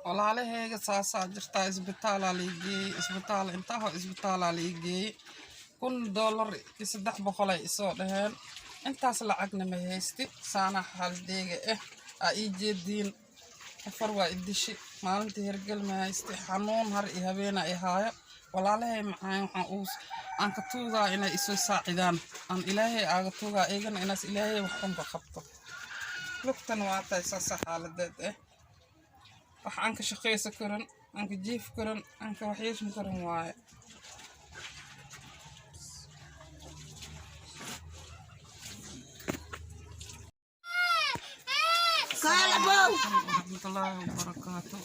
walaalahayga saasaa jirtaa isbitaalaa liigeeyey isbitaal intaho isbitaalaa liigeeyey $1 iyo 300 ay isoo dhaheen intaas lacagna ma haysti saana xaaldeega aa ii jeediin afar waa idishi maalintii hergel ma haysti xanuun har iyo habeena ay haayo walaalahay macaan waxaan aan ka tuugaa inay isoo saacidaan aan ilaahay aaga tuugaa eegana inaas ilaahay wax unka qabto lugtan waa tahay saasa xaaladeed wax aan ka shaqaysan karin aan ka jiif karin aan ka waxyeeshin karin waaye warahmatullaahi wabarakaatuh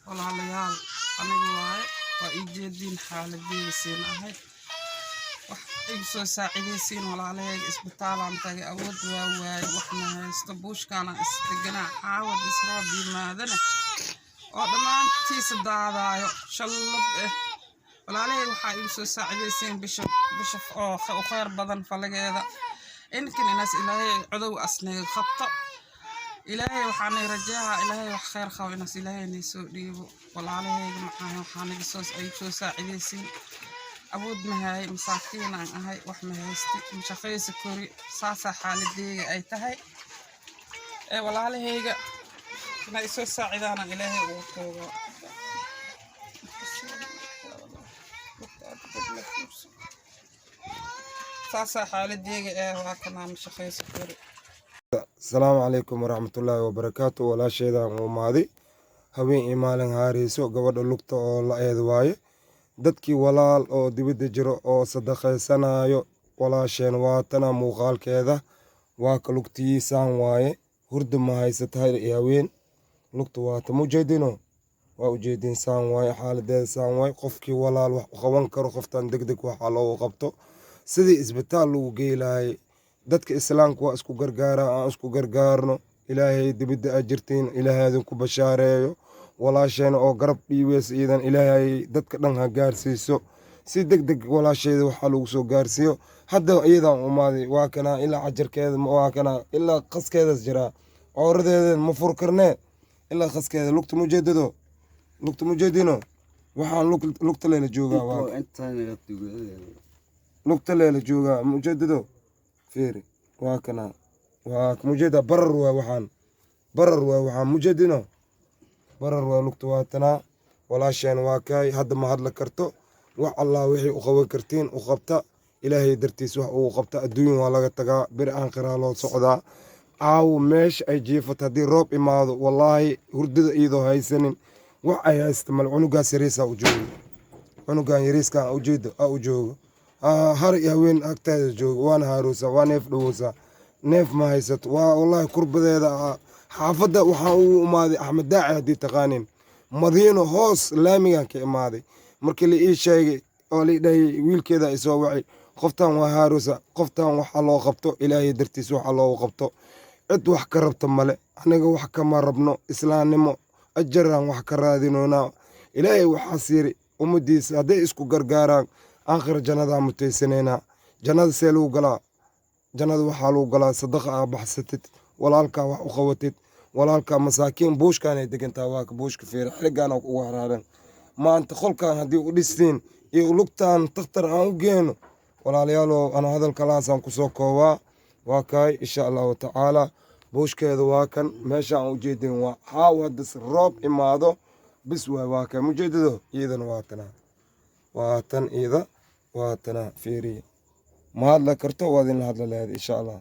walaalayaal anigu waaye waa ii jeediin xaaladeysiin ahay wax igu soo saacidaysiin walaalahayga isbitaalaan tagay awood waa waaye wax ma haysto buushkaana istaganaa caawad isroob yimaadana oo dhammaantiisa daadaayo shallab walaalahayga waxaa igu soo saacidaysiin bisha oo u khayr badan falageeda inkan inaas ilaahay cadow asniga qabto ilaahay waxaanay rajaha ilaahay wax khayr qabo inaas ilaahay inay soo dhiibo walaalahayga macaan waxaan igu soo saacidaysiin awood ma haay masaakiin aan ahay wax ma haysti shaqaysi kori saasa xaaladeyga ay tahay walaalahayga inay soo saacidaan ilaahay ugu toogo saasa xaaladeyga waa kanaan shaqaysi kori السلام عليكم ورحمة الله وبركاته ولا شيء ذا ماضي هبين إيمالن هاريسو قبل اللقطة أو لا يدواي دتكي ولال أو دبد جرو أو صدقة سنة يو ولا شيء واتنا مغال كذا واك لقطي سان واي هرد ما هي ستهير إيوين لقطة وات مجدينو وأجدين سان واي حال ده سان واي قفكي ولال وخوان كرو خفتان دق وحالو وقبطو سيدي إسبتال وقيلاي dadka islaamku waa isku gargaara aan isku gargaarno ilaahay dibadda ajirtiin ilaahay idinku bashaareeyo walaasheena oo garab dhiibeys iidan ilaahay dadka dhan ha gaarsiiso si degdeg walaasheeda waxaa lagu soo gaarsiiyo hadda iyadan umaaday waa kana ilaa cajarkeeda waa kana ilaa qaskeedas jiraa cooradeeda ma fur karnee ilaa qaskeeda lugta mujeedino waxaan lugta leela joogaa lugta leela joogaa mujeedido فيري واكنا مجدا برر وحان مجدنا برر ولقطواتنا ولا شيء واكاي هذا ما هاد لكرتو وح الله وحي وخوي كرتين وخبطة إلهي درتيس وخبطة الدنيا ولا تجا برآن قرالو صعدا أو مش أي جيفة هذه روب إماض والله هرد إيده هاي سنين وعي استمل عنقا سريسا وجوه عنقا يريسكا أوجوه هر يهوين أكتاز جوج وان هاروسا وان نيف دوسا نيف ما هيست والله قرب ذا حافظة وحاو ماضي أحمد داعي هدي تقانين مدينه هوس لاميان كي ماضي مركلي إيه شيء أولي داي ويل كذا يسوي قفتان وهاروسا قفتان وحلو قبطو إلهي درتي سو حلو قبطو عد وحكربت ملء أنا وحكما ربنا إسلام نمو أجران وحكرادينونا إلهي وحاسيري ومديس هدي اسكو غرغاران آخر جنة متيسنينا جنة سيلو قلا جنة وحالو قلا صدقة بحثت walaalka wax u qabatid walaalka masaakiin buushkan ay degantaa waa ka buushka fiir xiligan ugu haraaran maanta qolkan hadii u dhistiin iyo lugtaan takhtar aan u geeno walaalayaal ana hadalka laasan ku soo koobaa waa kay insha Allah taala buushkeedu waa kan meesha aan u jeedin waa haawad roob imaado bis waa ka mujeedido iidan waa tan iida waa tan fiiri ma hadla karto waa in hadla leeyahay insha Allah